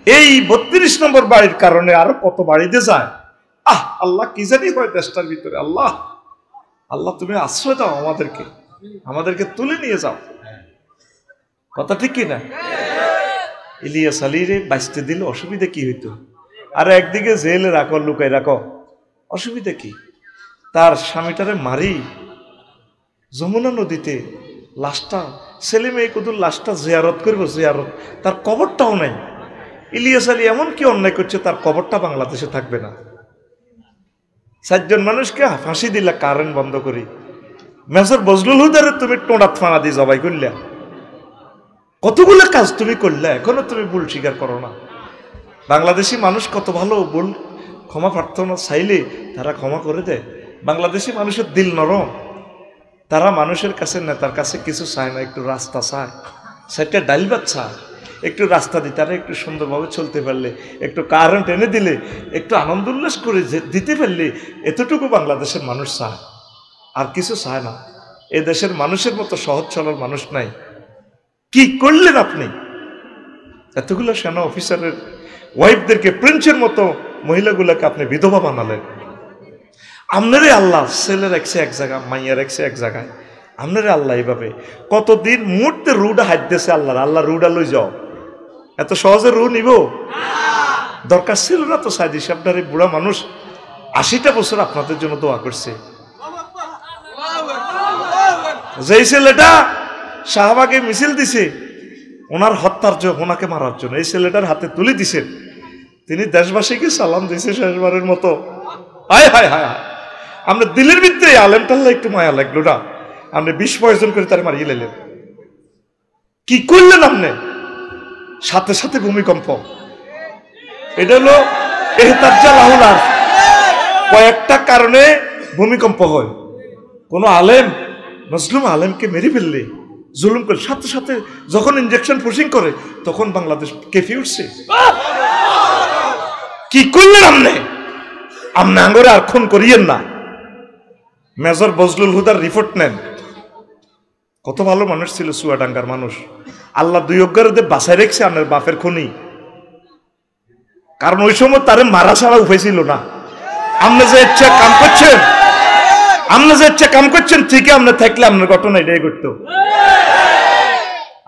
এই 32 নম্বর বাড়ির কারণে আরো কত বাড়িতে যায়। আল্লাহ কি জানি হয় দেশটার ভিতরে। আল্লাহ আল্লাহ তুমি আশ্রয় দাও, আমাদেরকে তুলে নিয়ে যাও। কথা ঠিক কিনা? ইলিয়াস আলীরে বাঁচতে দিলে অসুবিধা কি হইতো? আর একদিকে জেলে রাখো, লুকাই রাখো, অসুবিধা কি? তার স্বামীটারে মারি যমুনা নদীতে লাশটা, ছেলে মেয়ে কুদুর লাশটা জিয়ারত করবো, জিয়ারত, তার কবরটাও নাই। ইলিয়াস আলী এমন কি অন্যায় করছে, তার কবরটা বাংলাদেশে থাকবে না। 4 জন মানুষকে ফাঁসি দিলা কারেন্ট বন্ধ করি। মেজর বজলুল হুদারে তুমি টোঁড়াত ফানা দিয়ে জবাই করলে, কতগুলো কাজ তুমি করলে, এখনো তুমি ভুল স্বীকার করো না। বাংলাদেশি মানুষ কত ভালো, ভুল ক্ষমা প্রার্থনা চাইলে তারা ক্ষমা করে দেয়। বাংলাদেশি মানুষের দিল নরম, তারা মানুষের কাছে, নেতার কাছে কিছু চায় না, একটু রাস্তা চায়, সেটা ডাইল ভাত চায়, একটু রাস্তা দিতে, তারা একটু সুন্দরভাবে চলতে পারলে, একটু কারেন্ট এনে দিলে, একটু আনন্দ উল্লাস করে দিতে পারলে, এতটুকু বাংলাদেশের মানুষ চায়, আর কিছু চায় না। এ দেশের মানুষের মতো সহজ সরল মানুষ নাই। কি করলেন আপনি? এতগুলো সেনা অফিসারের ওয়াইফদেরকে প্রিন্সের মতো মহিলাগুলোকে আপনি বিধবা বানালেন। আপনারে আল্লাহ ছেলে রাখছে এক জায়গায়, মাইয়া রাখছে এক জায়গায়, আপনারে আল্লাহ এইভাবে কতদিন মুহূর্তে রুডা হাত দিয়েছে আল্লাহ রুডা লই যাও। এত সহজে রু নিব দরকার ছিল না তো। সাইদি সাহেবটার বুড়া মানুষ 80টা বছর আপনাদের জন্য দোয়া করছে। যেই ছেলেটা শাহবাগে মিছিল দিছে ওনার হত্যার জন্য, ওনাকে মারার জন্য, এই ছেলেটার হাতে তুলে দিছেন, তিনি দেশবাসীকে সালাম দিছে শেষবারের মতো। হায় হায় হায় হায়, আমরা দিলের ভিতরে আলেম টাল্লা একটু মায়া লাগলো না? আপনি 20 প্রয়োজন করে তার মারিয়ে লেলেন। কি করলেন আপনি? সাথে সাথে ভূমিকম্প। এটা হলো এহতাজ্জাল আহুলার, কয়েকটা কারণে ভূমিকম্প হয়। কোন আলেম মুসলিম আলেমকে মেরে ফেললে, জুলুম করে, সাথে সাথে যখন ইনজেকশন পুশিং করে তখন বাংলাদেশ কেঁপে উঠছে। কি করলেন আপনি? আপনি আঙ্গরে আর খুন করিয়েন না। মেজর বজলুল হুদার রিপোর্ট নেন। কত ভালো মানুষ ছিল, চুয়াডাঙ্গার মানুষ। আল্লাহ 2 অজ্ঞারদের বাসায় রেখেছে আপনার বাপের খুনি, কারণ ওই সময় তারে মারা ছাড়া উপায় ছিল না। আপনি যে ইচ্ছা কাম করছেন, ঠিকই আপনি থাকলে আপনার ঘটনা এটাই করতো।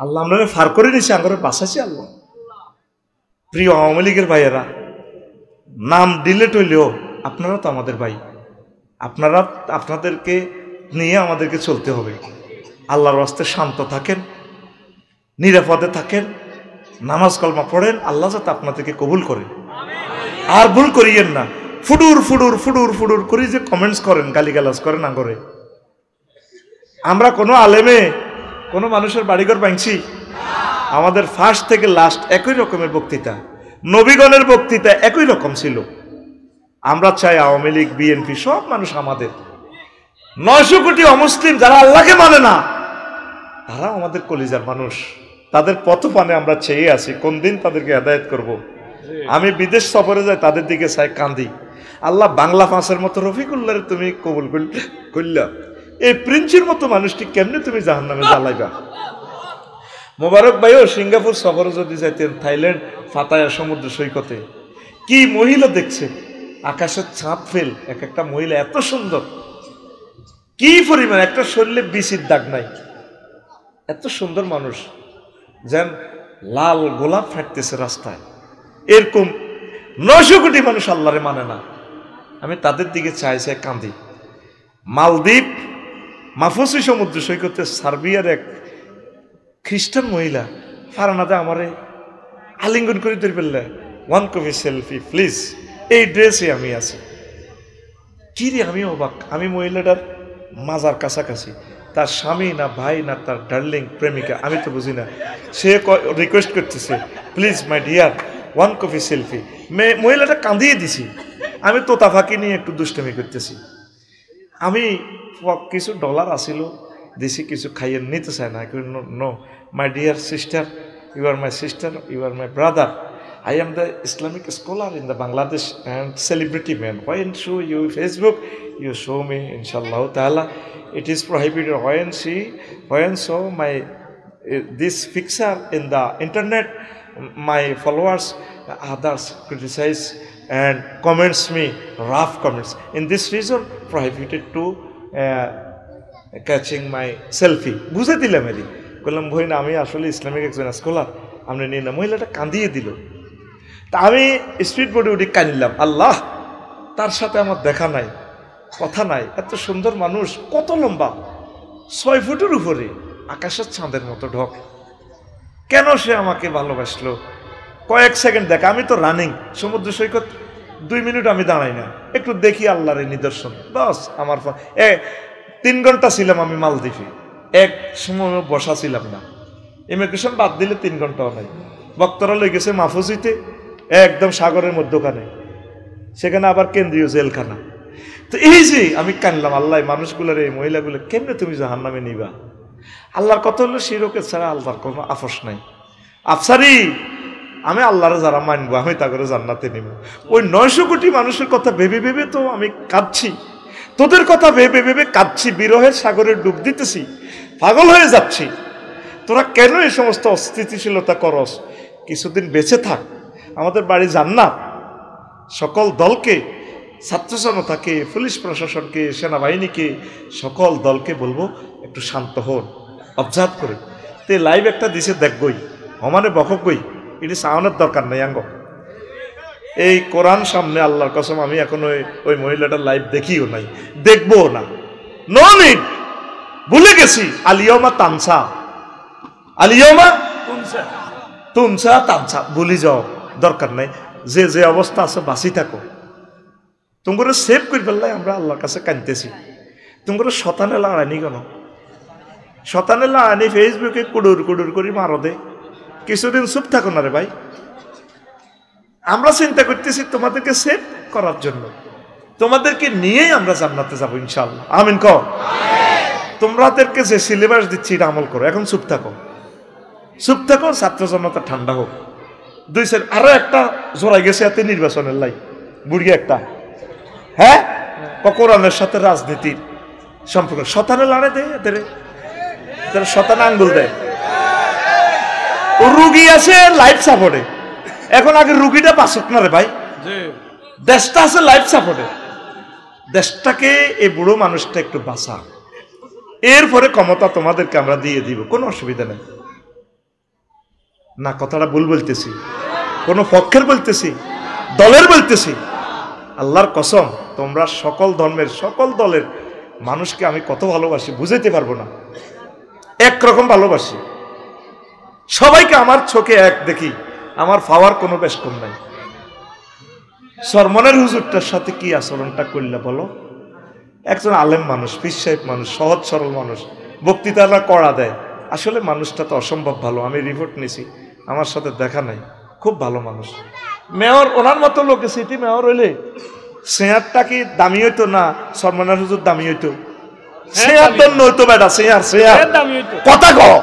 আল্লাহ আপনারা ফার করে নিছে, আঙ্গরে বাঁচাইছে আল্লাহ। প্রিয় আওয়ামী লীগের ভাইয়েরা, নাম ডিলেট হইলেও আপনারা তো আমাদের ভাই, আপনাদেরকে নিয়ে আমাদেরকে চলতে হবে। আল্লাহর রাস্তায় শান্ত থাকেন, নিরাপদে থাকেন, নামাজ কলমা পড়েন, আল্লাহ যাতে আপনাদেরকে কবুল করে। আর ভুল করিয়েন না, ফুডুর ফুডুর ফুডুর ফুডুর করে যে কমেন্টস করেন, গালিগালাজ করেন আঙ্গরে। আমরা কোনো আলেমে কোনো মানুষের বাড়িঘর ভাঙছি? আমাদের ফার্স্ট থেকে লাস্ট একই রকমের বক্তৃতা, নবীগণের বক্তৃতা একই রকম ছিল। আমরা চাই আওয়ামী লীগ, বিএনপি সব মানুষ আমাদের। 900 কোটি অমুসলিম যারা আল্লাহকে মানে না, তারা আমাদের কলিজার মানুষ। তাদের পথপানে আমরা চেয়ে আছি, কোন দিন তাদেরকে হেদায়েত করব। আমি বিদেশ সফরে যাই, তাদের দিকে চাই, কান্দি। আল্লাহ বাংলা ফাঁসের মতো রফিকুল্লাহ তুমি কবুল করলা, এই প্রিন্সের মতো মানুষটি কেমনে তুমি জাহান্নামে জ্বালাইবা? মোবারক ভাইও সিঙ্গাপুর সফরে যদি যাইতেন, থাইল্যান্ড, পাতায়া সমুদ্র সৈকতে, কি মহিলা দেখছে, আকাশের ছাপ ফেল, এক একটা মহিলা এত সুন্দর, কি পরিমাণ, একটা শরীরে বিচির দাগ নাই, এত সুন্দর মানুষ, যেন লাল গোলাপ ফাটতেছে রাস্তায়। এরকম 900 কোটি মানুষ আল্লাহরে মানে না। আমি তাদের দিকে চাইছে, কান্দি। মালদ্বীপ মাফুসি সমুদ্র সৈকতে সার্বিয়ার এক খ্রিস্টান মহিলা ফারানাতে আমারে আলিঙ্গন করে ধরে ফেললে, 1 কপি সেলফি প্লিজ। এই ড্রেসে আমি আছি, কি রে, আমি অবাক। আমি মহিলাটার মাজার কাছাকাছি, তার স্বামী না ভাই না তার ডার্লিং প্রেমিকা, আমি তো বুঝি না। সে রিকোয়েস্ট করতেছে, please my dear 1 copy selfie. মহিলাটা কাঁদিয়ে দিছি। আমি তোতা ফাঁকি নিয়ে একটু দুষ্টামি করতেছি। আমি কিছু ডলার আসিল দিছি, কিছু খাইয়ে নিতে চায় না। No my dear sister, you are my sister, you are my brother, I am the Islamic scholar in the Bangladesh and celebrity man. When show you Facebook, you show me, inshallah ta'ala. It is prohibited when show my this picture in the internet. my followers, others criticize and comments me rough comments. In this reason, prohibited to catching my selfie. বুঝে দিলাম এদি বললাম ভাই না আমি আসলে Islamic একজন scholar আপনি নিয়ে না মহিলাটা কাঁদিয়ে দিল তা আমি স্পিড বোর্ডে উঠে কাঁদিলাম আল্লাহ তার সাথে আমার দেখা নাই কথা নাই এত সুন্দর মানুষ কত লম্বা 6 ফুটের উপরে আকাশের চাঁদের মতো ঢক কেন সে আমাকে ভালোবাসলো কয়েক সেকেন্ড দেখা আমি তো রানিং সমুদ্র সৈকত 2 মিনিট আমি দাঁড়াই না একটু দেখি আল্লাহর নিদর্শন বাস আমার 3 ঘন্টা ছিলাম আমি মালদ্বীপে এক সময় বসা ছিলাম না ইমিগ্রেশন বাদ দিলে 3 ঘন্টাও নাই বক্তারা লই গেছে মাহফুজিতে একদম সাগরের মধ্যখানে সেখানে আবার কেন্দ্রীয় জেলখানা তো এই যে আমি কানলাম আল্লাহ মানুষগুলোর এই মহিলাগুলো কেমনে তুমি জাহান্নামে নিবা আল্লাহর কথা হলো শিরকে ছাড়া আল্লাহর কোনো আফস নাই আফসারি আমি আল্লাহরে যারা মানবো আমি তা করে জান্নাতে নিব ওই 900 কোটি মানুষের কথা ভেবে ভেবে তো আমি কাঁদছি তোদের কথা ভেবে ভেবে কাঁদছি বিরহের সাগরে ডুব দিতেছি পাগল হয়ে যাচ্ছি তোরা কেন এই সমস্ত অস্থিতিশীলতা করস কিছুদিন বেঁচে থাক আমাদের বাড়ি জান্নাত সকল দলকে ছাত্র জনতাকে পুলিশ প্রশাসনকে সেনাবাহিনীকে সকল দলকে বলবো একটু শান্ত হন অবজার্ভ করে তে লাইভ একটা দিছে দেখবই সমানে বকবই এটি সাউনের দরকার নেই আঙ্গ এই কোরআন সামনে আল্লাহর কসম আমি এখন ওই মহিলাটার লাইভ দেখিও নাই দেখবও না নো নিড ভুলে গেছি আলিয়মা তানসা আলিয়মা তুনসা তানসা ভুলি যাও দরকার নাই যে যে অবস্থা আছে বাঁচি থাকো তোমরা সেভ করে ফেললাই আমরা আল্লাহর কাছে কাঁদতেছি তোমরা শতানে লাড়ানি কেন শতানে লাড়ানি ফেসবুকে কুডুর কুডুর করে মারো দে কিছুদিন চুপ থাকো না রে ভাই আমরা চিন্তা করতেছি তোমাদেরকে সেভ করার জন্য তোমাদেরকে নিয়েই আমরা জান্নাতে যাবো ইনশাআল্লাহ আমিন কও তোমাদেরকে যে সিলেবাস দিচ্ছি এটা আমল করো এখন চুপ থাকো ছাত্র জনতা ঠান্ডা হোক 2 সেকেন্ড আরো একটা জোড়াই গেছে এতে নির্বাচনের লাই বুড়ি একটা হ্যাঁ কোরআনের সাথে রাজনীতির সম্পর্ক শতানে লড়ে দেয় এদের শতানে আঙ্গুল দেয় রুগী আছে লাইফ সাপোর্টে এখন আগে রুগীটা বাঁচত না রে ভাই দেশটা আছে লাইফ সাপোর্টে দেশটাকে এই বুড়ো মানুষটা একটু বাঁচা এরপরে ক্ষমতা তোমাদেরকে আমরা দিয়ে দিব কোনো অসুবিধা নেই না কথাটা ভুল বলতেছি কোন পক্ষের বলতেছি দলের বলতেছি আল্লাহর কসম তোমরা সকল ধর্মের সকল দলের মানুষকে আমি কত ভালোবাসি বুঝাইতে পারবো না একরকম ভালোবাসি সবাইকে আমার চোখে এক দেখি আমার পাওয়ার কোনো বেশ কম নাই সরমনের হুজুরটার সাথে কি আচরণটা করলে বলো একজন আলেম মানুষ পীর সাহেব মানুষ সহজ সরল মানুষ বক্তৃতারা করা দেয় আসলে মানুষটা তো অসম্ভব ভালো আমি রিপোর্ট নিছি আমার সাথে দেখা নাই খুব ভালো মানুষ মেয়র ওনার মতো লোকে সিটি মেয়র হইলে শেয়ারটা কি দামি হইতো না সরমনের হুজুর দামি হইতো শেয়ার তো নইতো বেটা শেয়ার কথা কও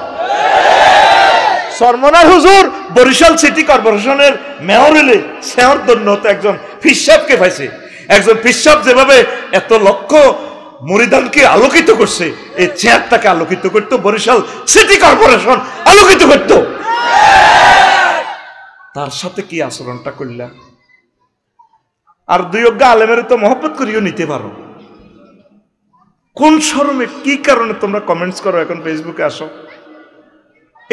সরমনার হুজুর বরিশাল সিটি কর্পোরেশনের মেয়র হইলে শেয়ার দন্য তো একজন ফিসাবকে পাইছে একজন ফিসাব যেভাবে এত লক্ষ মুরিদানকে আলোকিত করছে এই চেয়ারটাকে আলোকিত করতো বরিশাল সিটি কর্পোরেশন আলোকিত করতো তার সাথে কি আচরণটা করলা আর দুই অজ্ঞা আলেমের তো মহব্বত করিও নিতে পারো কোন শরমে কি কারণে তোমরা কমেন্টস করো এখন ফেসবুকে আসো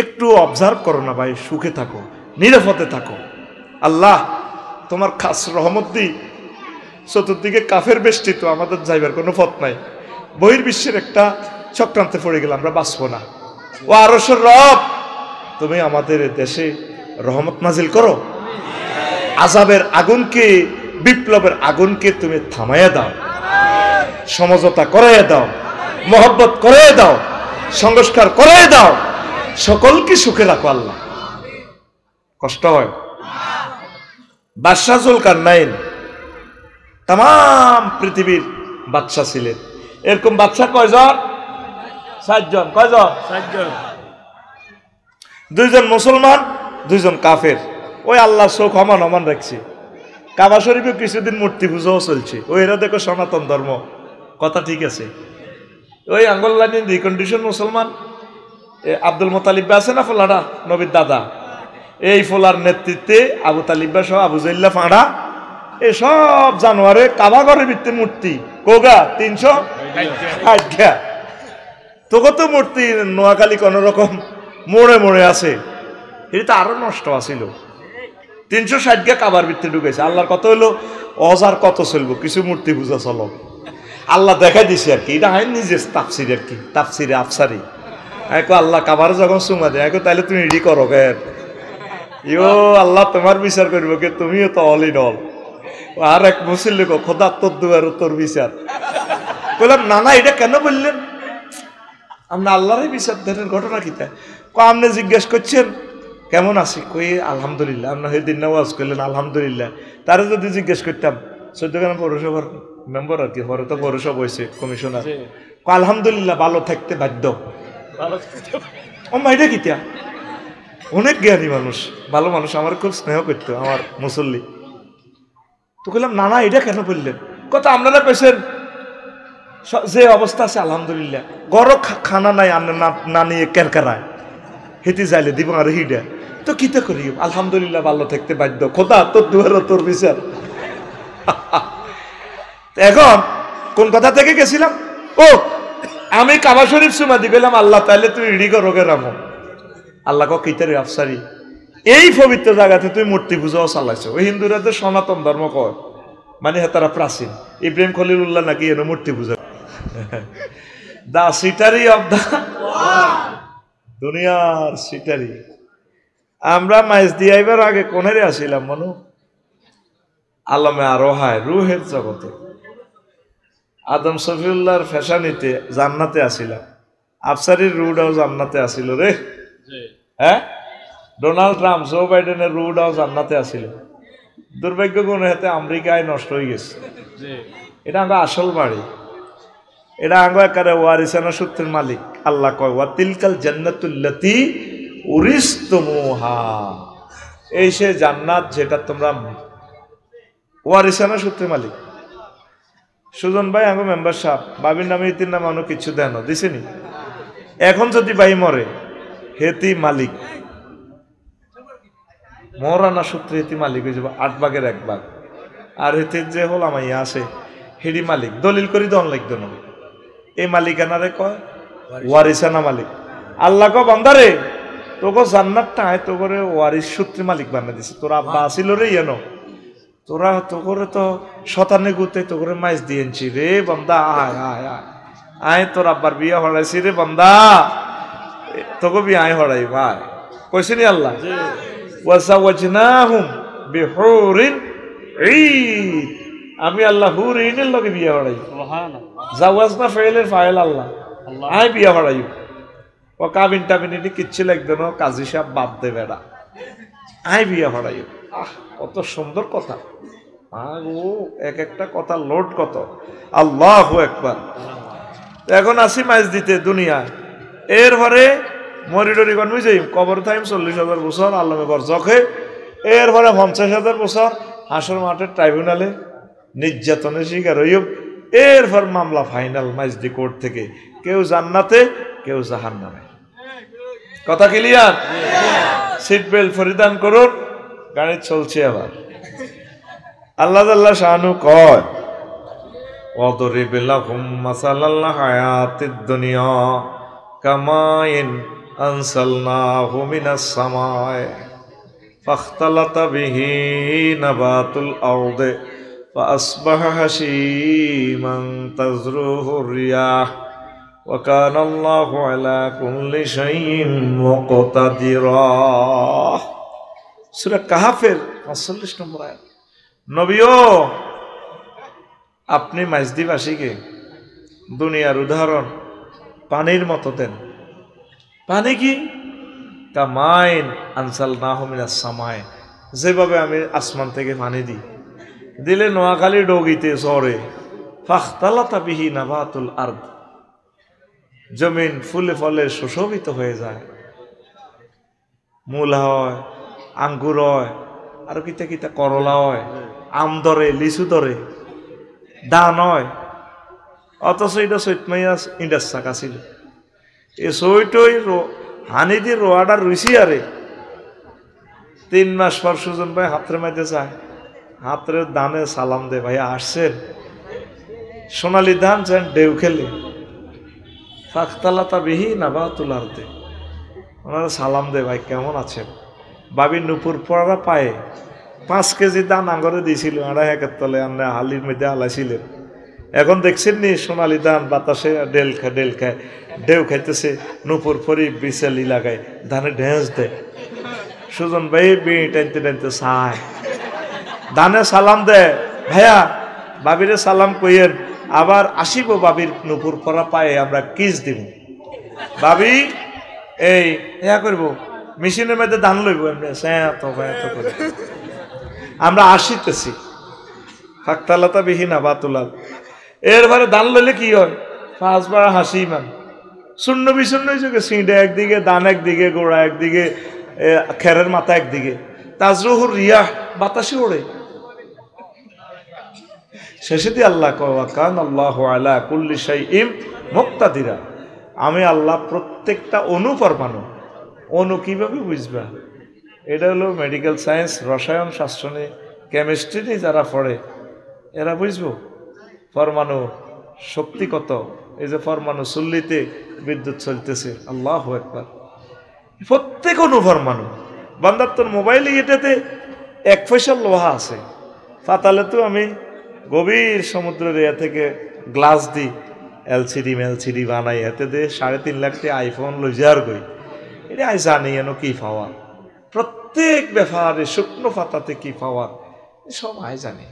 একটু অবজার্ভ করো না ভাই সুখে থাকো নিরাপদে থাকো আল্লাহ তোমার খাস রহমত দি চতুর্দিকে কাফের বেষ্টিত আমাদের যাইবার কোনো পথ নাই বহির্বিশ্বের একটা চক্রান্তে পড়ে গেলে আমরা বাঁচবো না ও আরশের রব তুমি আমাদের দেশে রহমত নাজিল করো আযাবের আগুনকে বিপ্লবের আগুনকে তুমি থামাইয়া দাও সমঝোতা করাইয়া দাও মহব্বত করাইয়া দাও সংস্কার করাইয়া দাও সকলকে সুখে রাখো আল্লাহ কষ্ট হয় বাদশাহ জুলকারনাইন তাম পৃথিবীর বাদশা ছিলেন এরকম বাদশা কয়জন 7 জন কয়জন 7 জন 2 জন মুসলমান 2 জন কাফের ওই আল্লাহ চোখ সমান রাখছে কাবা শরীফে কিছুদিন মূর্তি পুজোও চলছে ওই এরা দেখো সনাতন ধর্ম কথা ঠিক আছে ওই আঙ্গল্লানি রিকন্ডিশন মুসলমান আব্দুল মোতালিব আছে না ফলাটা নবীর দাদা এই ফোলার নেতৃত্বে আবু তালিবা সহ আবু জাইল্লা ফাঁড়া এসব জানোয়ারে কাবাগরের ভিত্তি মূর্তি কোগা 360 তোকে তো মূর্তি নোয়াখালী কোন রকম মোড়ে মোড়ে আছে, এটা আরো নষ্ট আছিল। 360 কাবার ভিত্তি ঢুকেছে। আল্লাহর কত হইলো অজার কত চলবো, কিছু মূর্তি পূজা চলো। আল্লাহ দেখাই দিছে আর কি, এটা হয় নিজের তাফসির আর কি, তাফসিরে আফসারি। আল্লাহ কাবার যখন চুমা দেয় তাহলে তুমি রেডি করো কেন, ইও আল্লাহ তোমার বিচার করবো কে, তুমিও তো অল ইন অল। আর এক মুসলিম খোদা তোর দুয়ার তোর বিচার। বললাম না না, এটা কেন বললেন? আমরা আল্লাহরই বিচার দেনের ঘটনা কি তাই? আপনি জিজ্ঞেস করছেন কেমন আছি, কই আলহামদুলিল্লাহ। আপনার সেদিন নামাজ করলেন আলহামদুলিল্লাহ। তারা যদি জিজ্ঞেস করতাম 14 পৌরসভার মেম্বার আর কি, পরে তো পৌরসভা হয়েছে কমিশনার, আলহামদুলিল্লাহ ভালো থাকতে বাধ্য। ও মা এটা কি তা? অনেক জ্ঞানী মানুষ, ভালো মানুষ, আমার খুব স্নেহ করতো আমার মুসল্লি। তো বললাম না না, এটা কেন বললেন? কথা আপনারা পেয়েছেন যে অবস্থা আছে আলহামদুলিল্লাহ, গড় খানা নাই না নিয়ে কেরকারায় হেঁটে যাইলে দিব আর হিডা তো কিতে করি, আলহামদুলিল্লাহ ভালো থাকতে বাধ্য, খোদা তোর দুয়ার তোর বিচার। এখন কোন কথা থেকে গেছিলাম? ও আমি কাবা শরীফ সুমা দি গেলাম, আল্লাহ তাইলে তুই রেডি করো গে রামো। আল্লাহ কিতারে আফসারি, এই পবিত্র জায়গাতে তুই মূর্তি পূজাও চালাইছো। ওই হিন্দুরা তো সনাতন ধর্ম কর, মানে তারা প্রাচীন। ইব্রাহিম খলিলুল্লাহ নাকি এনে মূর্তি পূজা। দা সিটারি অব দা দুনিয়ার সিটারি। আমরা মাইজ দিয়ে আইবার আগে কোনেরে আসিলাম মনু? আলমে আরোহায় রুহের জগতে আদম শফিউল্লাহর ফ্যাশানিতে জান্নাতে আসিলাম। আফসারির রুডাও জান্নাতে আসিল রে। হ্যাঁ, ডোনাল্ড ট্রাম্প জো বাইডেনের রুডাও জান্নাতে আসিল। দুর্ভাগ্য গুণ হাতে আমেরিকায় নষ্ট হয়ে গেছে। এটা আমরা আসল বাড়ি, এটা আঙ্গ একারে ওয়ারিসানা সূত্রের মালিক। আল্লাহ কয় ওয়া তিলকাল জান্নাতুল্লাতি উরিসতুমুহা, এই সে জান্নাত যেটা তোমরা ওয়ারিসানা সূত্রের মালিক। সুজন ভাই আঙ্গ মেম্বার সাহেব বাবির নামে ইতির নামে অন্য কিছু দেন দিছেনি। এখন যদি ভাই মরে হেতি মালিক, মরানা সূত্রে হেতি মালিক হয়ে যাবে 8 ভাগের 1 ভাগ। আর হেতির যে হল আমাইয়া আছে হেডি মালিক, দলিল করি দন লিখত না। এই মালিকানারে কয় ওয়ারিসানা মালিক। আল্লাহ কো বান্দারে তোকে জান্নাতটা আয় তো করে ওয়ারিস সূত্রে মালিক বানিয়ে দিছে। তোর আব্বা আসিল রে ইয়েনো, তোরা তো করে তো শতানে গুতে তো করে মাইজ দিয়েছি রে বান্দা, আয় আয় আয় আয়, তোর আব্বার বিয়ে হড়াইছি রে বান্দা, তোকে বিয়ে আয় হড়াই ভাই কইছে নি আল্লাহ। ওয়াসাওয়াজনাহুম বিহুরিন ঈদ, আমি আল্লাহ হুরিনের লগে বিয়ে হড়াই। জাওয়াজনা ফাইলের ফাইল আল্লাহ, আয় বিয়ে হড়াই। ও কাবিন টাবিন এটি কিচ্ছু লাগবে না, কাজী সাহেব বাপ দে বেড়া, আয় বিয়ে হড়াই। আহ কত সুন্দর কথা, ও এক একটা কথা লোড কত। আল্লাহু আকবার। এখন আসি মাইজ দিতে দুনিয়া, এরপরে মরিডরি কনমি যাই কবর টাইম 40,000 বছর আল্লামে বরজখে, এরপরে 50,000 বছর হাসর মাঠের ট্রাইব্যুনালে নির্যাতনের শিকার হইব। এরপর মামলা ফাইনাল মাইজদি কোর্ট থেকে, কেউ জান্নাতে কেউ জাহান্নামে। কথা ক্লিয়ার? সিট বেল্ট পরিধান করুন, গাড়ি চলছে আবার। আল্লাহ আল্লাহ শানু কয় ওয়াদরিব লাহুম মাসালাল হায়াতিদ দুনিয়া কামাইন আনসালনাহু মিনাস সামাই ফাখতালাতা বিহি নাবাতুল আরদি ফাআসবাহা হাশীমান তাযরুহু রিয়াহ ওয়া কানা আল্লাহু আলা কুল্লি শাইইন মুকতাদিরা। সূরা কাহফের 45 নম্বর আয়াত। নবীও আপনি মাইজদিবাসীকে দুনিয়ার উদাহরণ পানির মতো দেন। পানি কি? কামাইন আনসালনাহু মিনাস সামাই, যেভাবে আমি আসমান থেকে পানি দিই, দিলে নোয়াখালী ডগিতে চরে ফাখতালাতা বিহি নাবাতুল আরদ, জমিন ফুলে ফলে সুশোভিত হয়ে যায়, মূল হয়, আঙ্গুর হয়, আর কিতা কিতা করলা হয়, আম ধরে, লিচু ধরে, দান হয়। অথচ এটা চৈতমাইয়া ইন্ডাস চাকা ছিল। এই চৈতই হানি দিয়ে রোয়াটা রুইছি আরে 3 মাস পর সুজন ভাই হাতের মধ্যে যায়, হাতের দানে সালাম দে, ভাইয়া আসছেন? সোনালি ধান যেন ঢেউ খেলে, ফাখতালাতা বিহি নাবাতুল আরদি। ওনারা সালাম দে, ভাই কেমন আছেন? বাবি নুপুর পড়ারা পায়ে 5 কেজি দান আঙ্গরে দিয়েছিল, 2.5 একের তলে আমরা হালির মধ্যে হালাইছিলেন। এখন দেখছেন নি সোনালি ধান বাতাসে ঢেউ খায়, ঢেউ খাইতেছে, নুপুর ফরি বিছালি লাগায়, ধানে ঢেঁস দেয়। সুজন ভাই বিড়ি টানতে টানতে চায়, ধানে সালাম দেয়, ভাইয়া বাবিরে সালাম কইয়েন, আবার আসিব বাবির নুপুর পরা পায়ে আমরা কিস দিব। বাবি এই ইয়া করব, মেশিনের মধ্যে ধান লইব, করে আমরা আসিতেছি। ফাকতালাতা বিহীনা বাতুলাল, এরবারে ধান লইলে কি হয়? 5 বার হাসি মান শূন্য বিশূন্য হয়েছে, সিঁড়ে একদিকে, দান একদিকে, গোড়া একদিকে, খেরের মাথা একদিকে, তাজরুহুর রিয়াহ বাতাসে ওড়ে। শেষে দিয়ে আল্লাহ কান আল্লাহু আলা কুল্লি শাইইন মুক্তাদিরা, আমি আল্লাহ প্রত্যেকটা অণু পরমাণু। অণু কিভাবে বুঝবা? এটা হলো মেডিকেল সায়েন্স, রসায়ন শাস্ত্র নিয়ে, কেমিস্ট্রি নিয়ে যারা পড়ে এরা বুঝবো পরমাণু শক্তি কত। এই যে পরমাণু চুল্লিতে বিদ্যুৎ চলতেছে, আল্লাহু আকবার, প্রত্যেক অণু পরমাণু। বান্দার তোর মোবাইলে এটাতে 1 পয়সা লোহা আছে, পাতালে তো আমি গভীর সমুদ্রের এরিয়া থেকে গ্লাস দিই, এলসিডি বানাই, এতে দিয়ে 3.5 লাখ টাকা আইফোন লই যার গই। এটা আই জানি এন কি পাওয়া, প্রত্যেক ব্যাপারে শুকনো পাতাতে কি পাওয়া সব আই জানি।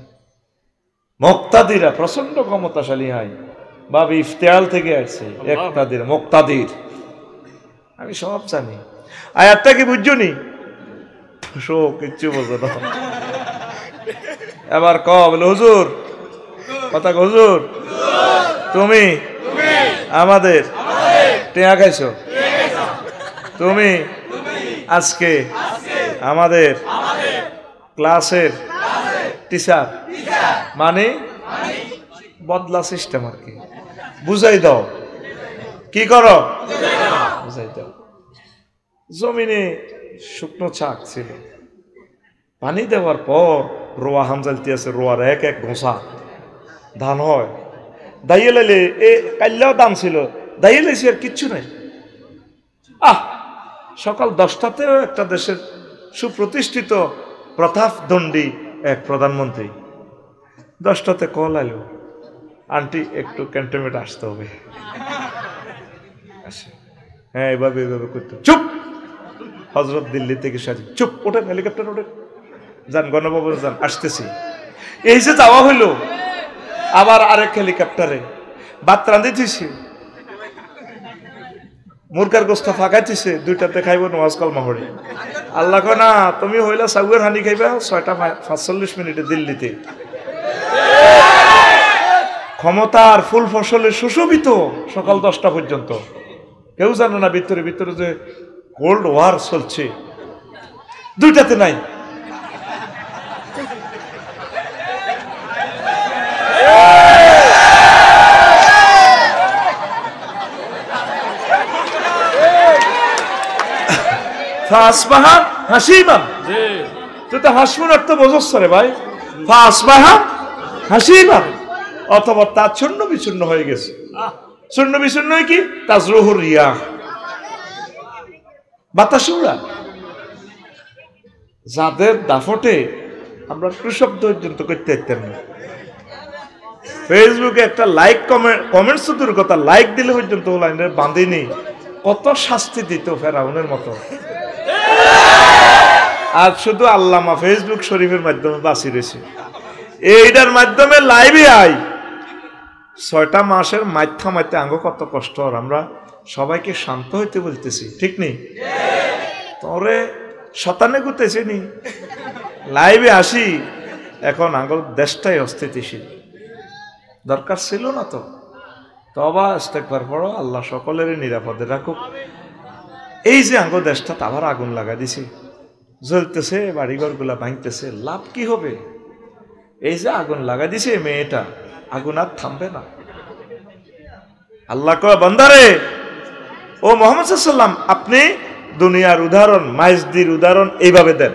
মুক্তাদিরা প্রচন্ড ক্ষমতাশালী হয়, বাবি ইফতেয়াল থেকে আসছে, একতাদির মুক্তাদির, আমি সব জানি। আয়াতটা কি বুঝছো নি? কিচ্ছু বোঝো না। এবার ক বলে হুজুর, কথা হুজুর, তুমি আমাদের টেয়া খাইছো, তুমি আজকে আমাদের ক্লাসের টিচার, মানে বদলা সিস্টেম আর কি। বুঝাই দাও, কি করো বুঝাই দাও। জমিনে শুকনো ছাক ছিল, পানি দেওয়ার পর রোয়া হামজালতি আছে, রোয়ার এক এক ঘোষা ধান হয়। দাইয়ে লাইলে এ কাল্যাও দাম ছিল, দাইয়ে লাইছি আর কিচ্ছু নাই। সকাল 10টাতেও একটা দেশের সুপ্রতিষ্ঠিত প্রতাপদণ্ডী এক প্রধানমন্ত্রী 10টাতে কল আইলো, আন্টি একটু ক্যান্টনমেন্ট আসতে হবে। হ্যাঁ এভাবে করতে, চুপ, হজরত দিল্লি থেকে সাজি, চুপ, ওঠেন হেলিকপ্টার ওঠেন, যান গণভবন যান, আসতেছি। এই যে যাওয়া হইলো, আবার আরেক হেলিকপ্টারে ভাত রাঁধিতেছি, মুরগার গোস্ত ফাঁকাইতেছে, 2টাতে খাইব নওয়াজ কলমা পড়ে। আল্লাহ কয় না, তুমি হইলা সাগুয়ের হানি খাইবা 6:45 দিল্লিতে। ক্ষমতার ফুল ফসলে সুশোভিত সকাল 10টা পর্যন্ত, কেউ জানে না ভিতরে ভিতরে যে কোল্ড ওয়ার চলছে। 2টাতে নাই, ফাসবাহা হাসিবান, তুই তো হাসিবার অর্থ বোঝস রে ভাই। ফাসবাহা হাসিবান, অথবা তা চূর্ণ বিচূর্ণ হয়ে গেছে। চূর্ণ বিচূর্ণ কি? তাজরুহুর রিয়াহ, বাতাসে উড়া। যাদের দাফটে আমরা শব্দ পর্যন্ত করতে পারতাম না। ফেসবুকে একটা লাইক কমেন্টস তো দূর কথা, লাইক দিলে পর্যন্ত লাইনের বাঁধিনি, কত শাস্তি দিত ফেরাউনের মতো। আর শুধু আল্লামা ফেসবুক শরীফের মাধ্যমে বাঁচি রয়েছে, এইটার মাধ্যমে লাইভে আই 6টা মাসের মাথা মাথা আঙ্গ কত কষ্ট। আর আমরা সবাইকে শান্ত হইতে বলতেছি, ঠিক নেই? তোরে শতানে গুতেছি নি, লাইভে আসি, এখন আঙ্গল দেশটাই অস্থিতিশীল। দরকার ছিল না তো। তবা ইস্তেগফার পড়ো, আল্লাহ সকলেরই নিরাপদে রাখুক। এই যে আঙ্গ দেশটা আবার আগুন লাগা দিছে, জ্বলতেছে, বাড়িঘরগুলা ভাঙতেছে, লাভ কি হবে? এই যে আগুন লাগা দিছে মেয়েটা, আগুন আর থামবে না। আল্লাহ কয় বান্দারে, ও মুহাম্মদ সাল্লাল্লাহু আলাইহি ওয়াসাল্লাম, আপনি দুনিয়ার উদাহরণ, মাইজদির উদাহরণ এইভাবে দেন।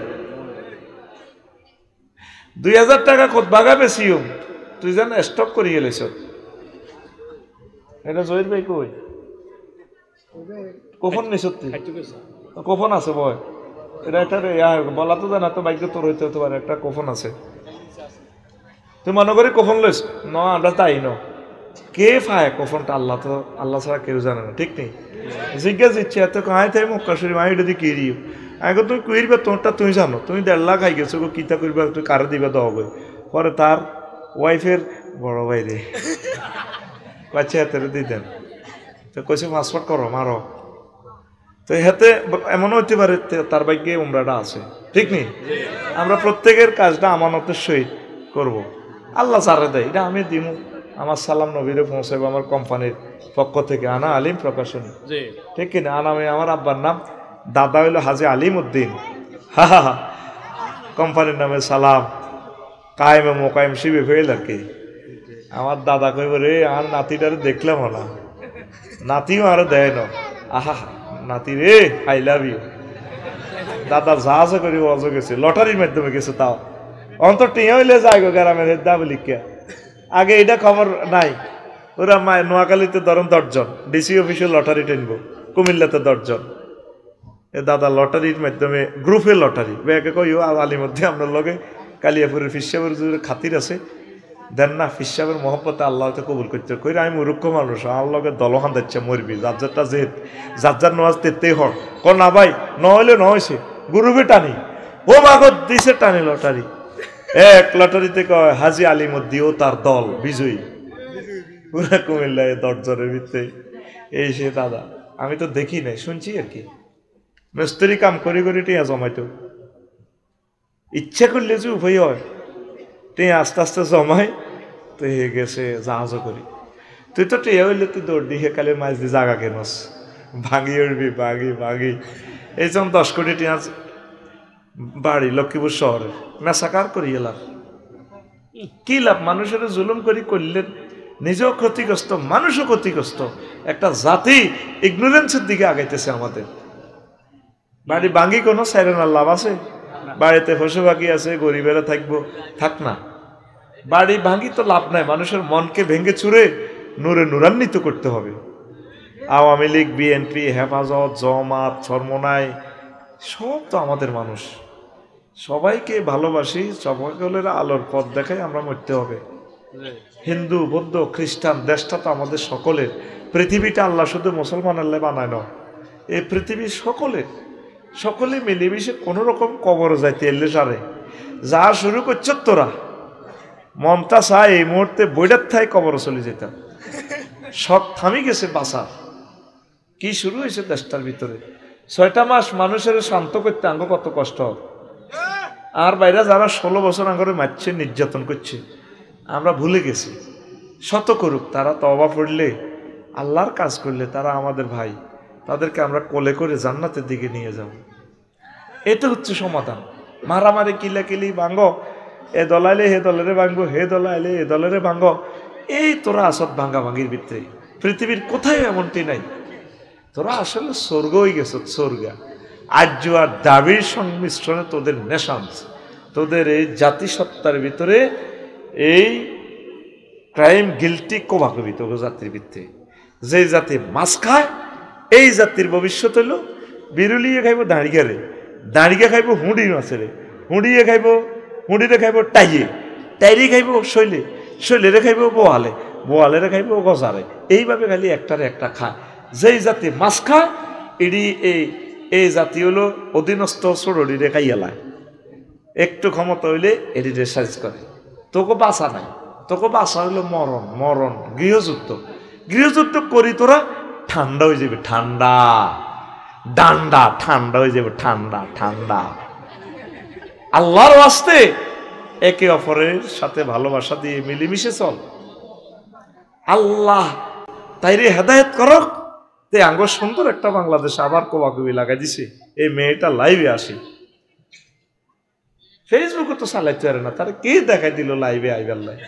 2000 টাকা কত বাগা বেশিও তুই যেন স্টক করিয়ে এলেছ এটা জয়ের ভাই কই কখন নিছ কখন আছে বয় এটা একটা বলা তো জানা তো বাইকে তোর হইতে হতে পারে একটা কখন আছে তুই মনে করি কখন লইস ন আমরা তাই ন কে পায় কখনটা আল্লাহ তো আল্লাহ ছাড়া কেউ জানে না ঠিক নেই জিজ্ঞাসা দিচ্ছে এত কাঁই তাই মক্কা শরীফ আমি এটা দিয়ে কিরিও আগে তুমি কুইরবে তোরটা তুমি জানো তুমি 1.5 লাখ খাই গেছো কিতা করবে তুই কারে দিবে দেওয়া বই পরে তার ওয়াইফের বড় ভাই রে বাচ্চা হাতে দিয়ে দেন তো কইছে পাসপোর্ট করো মারো তো হাতে এমনও হইতে পারে তার ভাগ্যে উমরাটা আছে ঠিক নেই আমরা প্রত্যেকের কাজটা আমানতের সহিত করব আল্লাহ ছাড়ে দেয় এটা আমি দিমু আমার সালাম নবীরে পৌঁছাবো আমার কোম্পানির পক্ষ থেকে আনা আলিম প্রকাশনী ঠিক কিনা আনামে আমার আব্বার নাম দাদা হইল হাজি আলিম উদ্দিন হা হা হা কোম্পানির নামে সালাম কায়েমে মোকায়েম শিবে ফেল আর কি আমার দাদা কইব রে আর নাতিটারে দেখলাম না নাতিও আরো দেয় না আহা নাতি রে আই লাভ ইউ দাদা যা যা করি অজ গেছে লটারির মাধ্যমে গেছে তাও অন্তর টিয়া হইলে যায় গো গ্রামের দাবি লিখে আগে এটা খবর নাই ওরা মায়ের নোয়াখালীতে ধরুন 10 জন ডিসি অফিসে লটারি টেনবো কুমিল্লাতে 10 জন এ দাদা লটারির মাধ্যমে গ্রুপে লটারি ব্যাগে কইও আলির মধ্যে আমরা লগে কালিয়াপুরের ফিসাবের খাতির আছে দেন না ফিসাবের মহব্বতে আল্লাহকে কবুল করতে কই আমি মূর্খ মানুষ আমার লগে দলহান দিচ্ছে মরবি যার জেদ যার নোয়াজ তেতেই হর ক না ভাই নহলে নহয়েছে গ্রুপে টানি ও মাগত দিছে টানি লটারি এক লটারিতে কয় হাজি আলিমুদ্দিন ও তার দল বিজয়ী পুরা কুমিল্লায় 10 জনের ভিতরে এই সে দাদা আমি তো দেখি নাই শুনছি আর কি মিস্ত্রি কাম করি করি টিয়া জমাইতো ইচ্ছা করলে যে উভয় হয় টিয়া আস্তে আস্তে জমাই তো হয়ে গেছে জাহাজও করি তুই তো টিয়া হইলে তুই দৌড় দিয়ে কালে মাছ দিয়ে জাগা কেনস ভাঙি উঠবি ভাঙি ভাঙি এই যেমন 10 কোটি টিয়া বাড়ি লক্ষ্মীপুর শহরে মেসাকার করি এলাম কি লাভ মানুষের জুলুম করি করলেন নিজেও ক্ষতিগ্রস্ত মানুষও ক্ষতিগ্রস্ত একটা জাতি ইগনোরেন্সের দিকে আগাইতেছে আমাদের বাড়ি ভাঙি কোনো সাইরেনার লাভ আছে বাড়িতে পশু পাখি আছে গরিবেরা থাকবো থাক না বাড়ি ভাঙি তো লাভ নাই মানুষের মনকে ভেঙে চুরে নূরে নূরান্বিত করতে হবে আওয়ামী লীগ বিএনপি হেফাজত জামাত চরমনাই সব তো আমাদের মানুষ সবাইকে ভালোবাসি সকলের আলোর পথ দেখাই আমরা মরতে হবে হিন্দু বৌদ্ধ খ্রিস্টান দেশটা তো আমাদের সকলের পৃথিবীটা আল্লাহ শুধু মুসলমান আল্লাহ বানায় না এই পৃথিবীর সকলে মিলেমিশে কোনো রকম কবর যাইতে এলে সারে যা শুরু করছ তোরা মনটা চায় এই মুহূর্তে বইটার থাই কবর চলে যেতাম সব থামি গেছে বাসা কি শুরু হয়েছে দেশটার ভিতরে 6টা মাস মানুষের শান্ত করতে আঙ্গ কত কষ্ট আর বাইরে যারা 16 বছর আঙ্গরে মারছে নির্যাতন করছে আমরা ভুলে গেছি শত করুক তারা তওবা পড়লে আল্লাহর কাজ করলে তারা আমাদের ভাই তাদেরকে আমরা কোলে করে জান্নাতের দিকে নিয়ে যাব এটা হচ্ছে সমাধান মারামারি কিলাকিলি ভাঙ্গ এ দলাইলে হে দলেরে ভাঙ্গো হে দলাইলে এ দলেরে ভাঙ্গ এই তোরা আসত ভাঙ্গা ভাঙ্গির ভিতরে পৃথিবীর কোথায় এমনটি নাই তোরা আসলে স্বর্গ হয়ে গেছ স্বর্গা আর্য আর দাবির সংমিশ্রণে তোদের নেশান্স তোদের এই জাতিসত্তার ভিতরে এই ক্রাইম গিলটি কোভাকবি তোর জাতির ভিত্তি যে জাতি মাছ খায় এই জাতির ভবিষ্যৎ হইল বিরুলিয়ে খাইব দাঁড়িয়ে দাঁড়িয়ে খাইব হুঁড়ি মাছেরে হুঁড়িয়ে খাইব হুঁড়িরে খাইব টাইরি খাইব শৈলেরে খাইব বোয়ালেরে খাইব গজারে এইভাবে খালি একটারে একটা খায় যেই জাতি মাছ খায় এডি এই জাতি হলো অধীনস্থ সরড়িরে খাইয়ালায় একটু ক্ষমতা হইলে এডিরে সাইজ করে তোকে বাঁচা নাই তোকে বাঁচা হইলো মরণ গৃহযুদ্ধ করি তোরা ঠান্ডা হয়ে যাবে ঠান্ডা হয়ে যাবে ঠান্ডা আল্লাহর ওয়াস্তে একে অপরের সাথে ভালোবাসা দিয়ে মিলেমিশে চল আল্লাহ তাইরে হেদায়েত করক তে আঙ্গ সুন্দর একটা বাংলাদেশ আবার কোবাকুবি লাগাই দিছে এই মেয়েটা লাইভে আসি ফেসবুকে তো চালাইতে পারে না তারা কে দেখাই দিল লাইভে আইবার লাই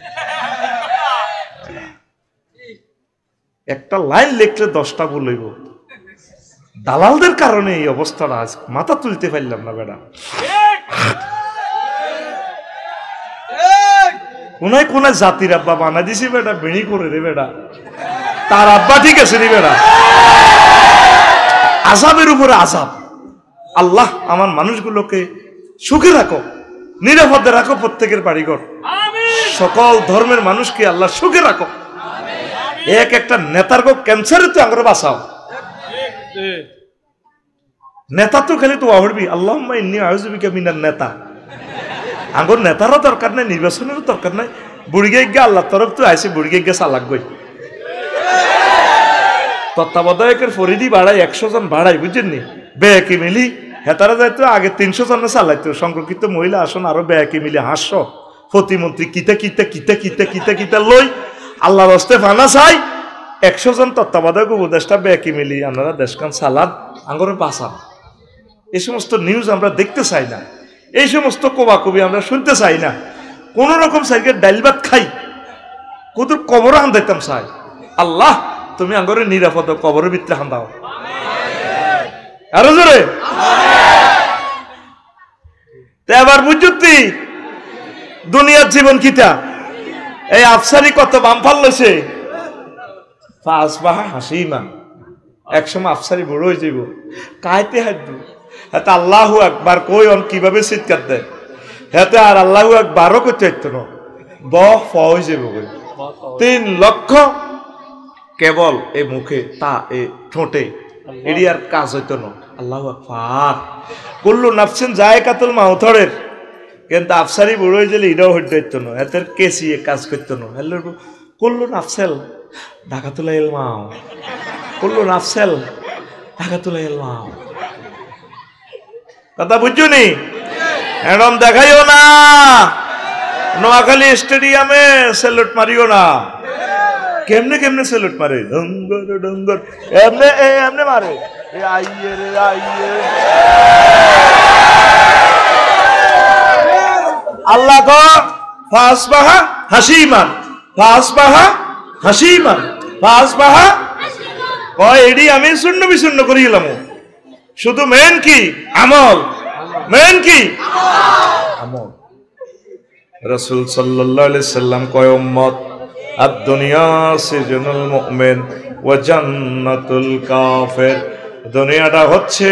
একটা লাইন লিখলে 10টা ভুল হইব দালালদের কারণে এই অবস্থাটা আজ মাথা তুলতে পারলাম না বেটা কোনায় কোনায় জাতির আব্বা বানা দিছি বেটা, বেড়ি করে রে বেটা, তার আব্বা ঠিক আছে রে বেটা। আযাবের উপরে আযাব। আল্লাহ আমার মানুষগুলোকে সুখে রাখো, নিরাপদে রাখো, প্রত্যেকের বাড়িঘর, সকল ধর্মের মানুষকে আল্লাহ সুখে রাখো। এক একটা নেতার গো ক্যান্সারে তো আমরা বাঁচাও। নেতা তো খালি তো আহরবি আল্লাহুম্মা ইন্নী আউযু বিকা মিনান নেতা। আঙ্গুর নেতারও দরকার নাই, নির্বাচনেরও দরকার নাই। বুড়িগে গিয়ে আল্লাহ তরফ তো আইসে, বুড়িগে গিয়ে চালাক গই। তত্ত্বাবধায়কের ফরিদি বাড়াই, 100 জন বাড়াই, বুঝছেন নি? বেয়াকি মিলি হেতারা যাইতো আগে 300 জনে চালাইতো, সংরক্ষিত মহিলা আসন আরো বেয়াকি মিলি 500। প্রতিমন্ত্রী কিতা কিতা কিতা কিতা কিতা কিতা লই আল্লাহর হস্তে ফানা চাই। 100 জন তত্ত্বাবধায়ক উপদেষ্টা বেয়াকি মিলি আপনারা দেশখান চালান, আঙ্গরে বাঁচান। এই সমস্ত নিউজ আমরা দেখতে চাই না, এই সমস্ত কোবাকবি আমরা শুনতে চাই না। কোন রকম সাইকে ডাইল ভাত খাই, কত কবর হান দিতাম চাই। আল্লাহ তুমি আঙ্গরে নিরাপদ কবরের ভিতরে হান দাও আরো জোরে। এবার বুঝতি দুনিয়ার জীবন কিতা, এই আফসারি কত বামফাল লইছে। ফাসবাহা হাসিমা, একসময় আফসারি বড় হয়ে যাইব, কাইতে হাঁটবো। হাতে আল্লাহু আকবার কই অন কিভাবে চিৎকার দেয়, হাতে আর আল্লাহু আকবারও করতে হইতো না, হয়ে যাব। 3 লক্ষ কেবল এই মুখে, তা এ ঠোঁটে, এটি আর কাজ হইতো না। আল্লাহু আকবার কুল্লু নাফসিন যায়কাতুল মাউতের, কিন্তু আফসারি বুড়ো হয়ে গেলে এটাও হইতে হইতো না, এদের কেসি কাজ করতো না। হ্যালো কুল্লু নাফসেল ঢাকাতুলা ইলমাও, কুল্লু নাফসেল ঢাকাতুলা ইলমাও। কথা বুঝছো নি? এরম দেখাইও না, নোয়াখালী স্টেডিয়ামে সেলুট মারিও না। কেমনে কেমনে সেলুট মারে, ডঙ্গর ডঙ্গর এমনে এমনে মারে। আইয়ে রে আইয়ে, আল্লাহ কো ফাসবাহা হাসিমান, ফাসবাহা হাসিমান, ফাসবাহা কয় এডি আমি শূন্য বিশূন্য করে গেলাম। শুধু মেন কি আমল, মেন কি আমল। রাসূল সাল্লাল্লাহু আলাইহি সাল্লাম কয় উম্মত আদ-দুনিয়া সিজনুল মুমিন ওয়া জান্নাতুল কাফির, দুনিয়াটা হচ্ছে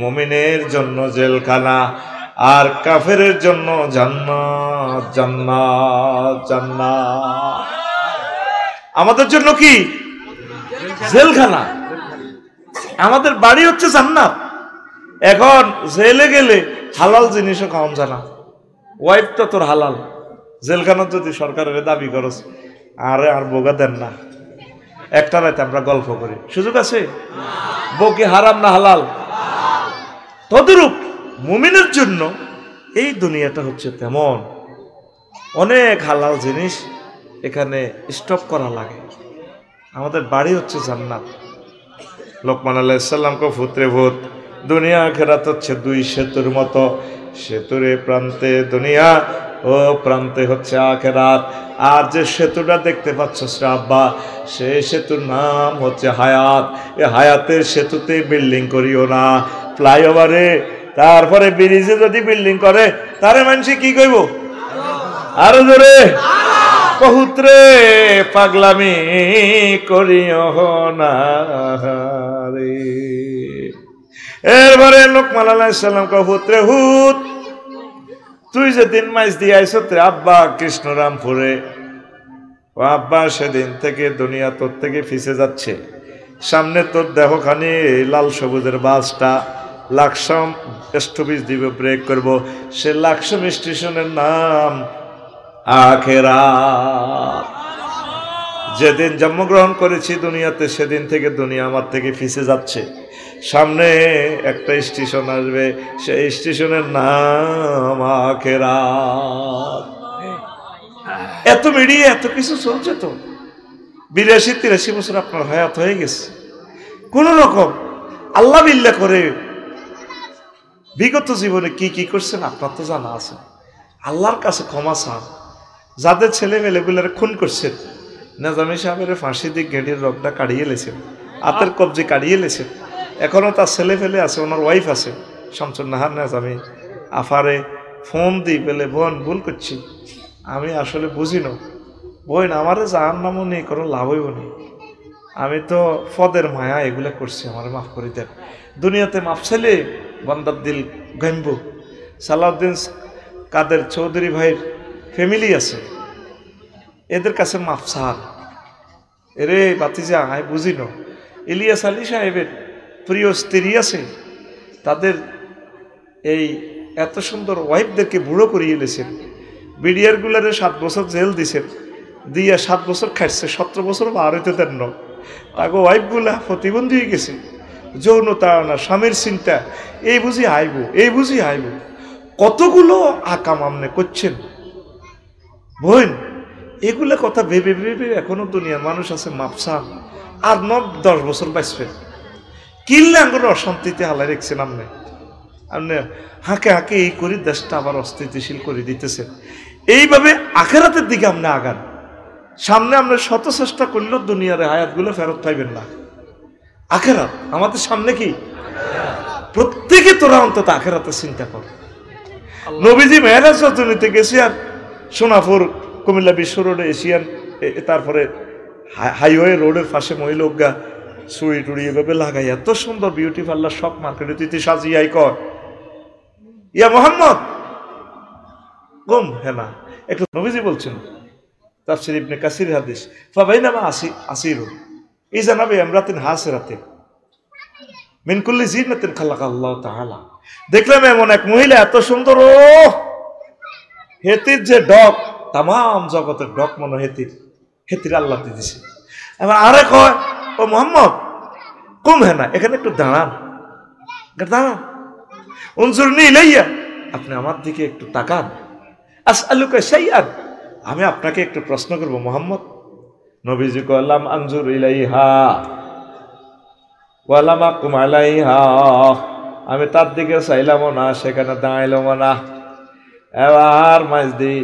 মুমিনের জন্য জেলখানা আর কাফেরের জন্য জান্নাত। জান্নাত জান্নাত আমাদের জন্য কি জেলখানা, আমাদের বাড়ি হচ্ছে জান্নাত। এখন জেলে গেলে হালাল জিনিসও খাওয়ান জানা, ওয়াইফ তো তোর হালাল, জেলখানা যদি সরকারের দাবি করস আরে আর বোগা দেন না, একটা রাতে আমরা গল্প করি, সুযোগ আছে? বউ কি হারাম না হালাল? তদরূপ মুমিনের জন্য এই দুনিয়াটা হচ্ছে তেমন, অনেক হালাল জিনিস এখানে স্টপ করা লাগে। আমাদের বাড়ি হচ্ছে জান্নাত। লোকমান আলাইহিস সালাম কো পুত্রে ভূত, দুনিয়া আখিরাত হচ্ছে 2 সেতুর মতো, সেতুর এ প্রান্তে দুনিয়া, ও প্রান্তে হচ্ছে আখিরাত। আর যে সেতুটা দেখতে পাচ্ছ আব্বা, সেই সেতুর নাম হচ্ছে হায়াত। এই হায়াতের সেতুতে বিল্ডিং করিও না, ফ্লাইওভারে তারপরে ব্রিজে যদি বিল্ডিং করে তারে মানুষ কি কইব? আরো জোরে কহুত্রে পাগলামি করিও না রে। এরপরে লোকমান আলাইহিস সালাম কয় পুত্রে হুত, তুই যেদিন মাইজ দিয়ে আইছ রে আব্বা কৃষ্ণরামপুরে, ও আব্বা সেদিন থেকে দুনিয়া তোর থেকে ফিসে যাচ্ছে। সামনে তোর দেহখানি লাল সবুজের বাসটা লাকসাম স্টপেজ দিবে, ব্রেক করব, সে লাকসাম স্টেশনের নাম আখিরাত। যেদিন জন্মগ্রহণ করেছি দুনিয়াতে সেদিন থেকে দুনিয়া আমার থেকে ফিসে যাচ্ছে। সামনে একটা স্টেশন আসবে, সেই স্টেশনের নাম আখিরাত। এত মিডিয়া এত কিছু চলছে তো, 82-83 বছর আপনার হায়াত হয়ে গেছে। কোন রকম আল্লাহ বিল্লাহ করে বিগত জীবনে কি কি করছেন আপনার তো জানা আছে। আল্লাহর কাছে ক্ষমা চান। যাদের ছেলে মেয়েগুলার খুন করছেন, নেজামি সাহেবের ফাঁসি দিয়ে গেঁড়ির রগটা কাড়িয়ে লেছেন, হাতের কবজি কাড়িয়ে লেছেন, এখনো তার ছেলে ফেলে আছে, ওনার ওয়াইফ আছে শামসুন নাহার নেজামি, আফারে ফোন দিই পেলে বোন ভুল করছি, আমি আসলে বুঝি না বইন, আমারে জাহান্নামও নেই, কোনো লাভ হইব নি। আমি তো ফদের মায়া এগুলা করছি, আমার মাফ করে দেন। দুনিয়াতে মাফ চাইলে বান্দার দিল গাইব। সালাউদ্দিন কাদের চৌধুরী ভাইয়ের ফ্যামিলি আছে, এদের কাছে মাফ চান। এরে বাতিজা আমি বুঝি না, ইলিয়াস আলী সাহেবের প্রিয় স্ত্রী আছে, তাদের এই এত সুন্দর ওয়াইফদেরকে বুড়ো করিয়ে এলেছেন। বিডিআর গুলারে 7 বছর জেল দিছেন, দিয়া 7 বছর খাটছে, 17 বছর বার হইতে দেন না। তাকে ওয়াইফগুলা প্রতিবন্ধী হয়ে গেছে, যৌনতা না, স্বামীর চিন্তা, এই বুঝি আইব, এই বুঝি আইব। কতগুলো আকাম আমনে করছেন বোন, এগুলো কথা ভেবে ভেবে এখনো দুনিয়ার মানুষ আছে মাপসান। আর 9-10 বছর বাঁচবেন, কিনলে আঙ্গুর অশান্তিতে হালাই রেখছেন। আপনি আপনি হাঁকে হাঁকে এই করি দেশটা আবার অস্থিতিশীল করে দিতেছেন। এইভাবে আখেরাতের দিকে আপনি আগান। সামনে আমরা শত চেষ্টা করলেও দুনিয়ার হায়াতগুলো ফেরত পাইবেন না। আখেরাত আমাদের সামনে কি, প্রত্যেকে তোরা অন্তত আখেরাতের চিন্তা কর। নবীজি মেহরাজ রজনীতে গেছি, আর সোনাপুর কুমিল্লা বিশ্ব রোডে এশিয়ান, তারপরে হাইওয়ে রোডের পাশে মহিলোগা চুড়ি টুড়ি এভাবে লাগাই এত সুন্দর বিউটি পার্লার সব মার্কেটে তুই সাজিয়াই কর, ইয়া মোহাম্মদ গম হ্যাঁ না একটু। নবীজি বলছেন তাফসীর ইবনে কাসির হাদিস, ফাবাইনামা আসিরু ইযা নাবি আমরাতিন হাসিরাতিন মিন কুল্লি জিনাতিন খালাকাল্লাহু তাআলা। দেখলাম এমন এক মহিলা এত সুন্দর, ও হেতির যে ডক, তাম জগতের ডক মনে হেতির আল্লাহ দিয়েছে। এবার আরে কয়, ও মোহাম্মদ কম হ্যাঁ না, এখানে একটু দাঁড়ান, দাঁড়ান, উনজুরনি ইলাইয়া, আপনি আমার দিকে একটু তাকান, আসআলুকা শাইআন, আমি আপনাকে একটু প্রশ্ন করব মোহাম্মদ। নবীজি কলাম আনজুর ইলাইহা ওয়ালাম আকুম আলাইহা, আমি তার দিকে চাইলামও না, সেখানে দাঁড়াইলামও না। এবার মাঝদি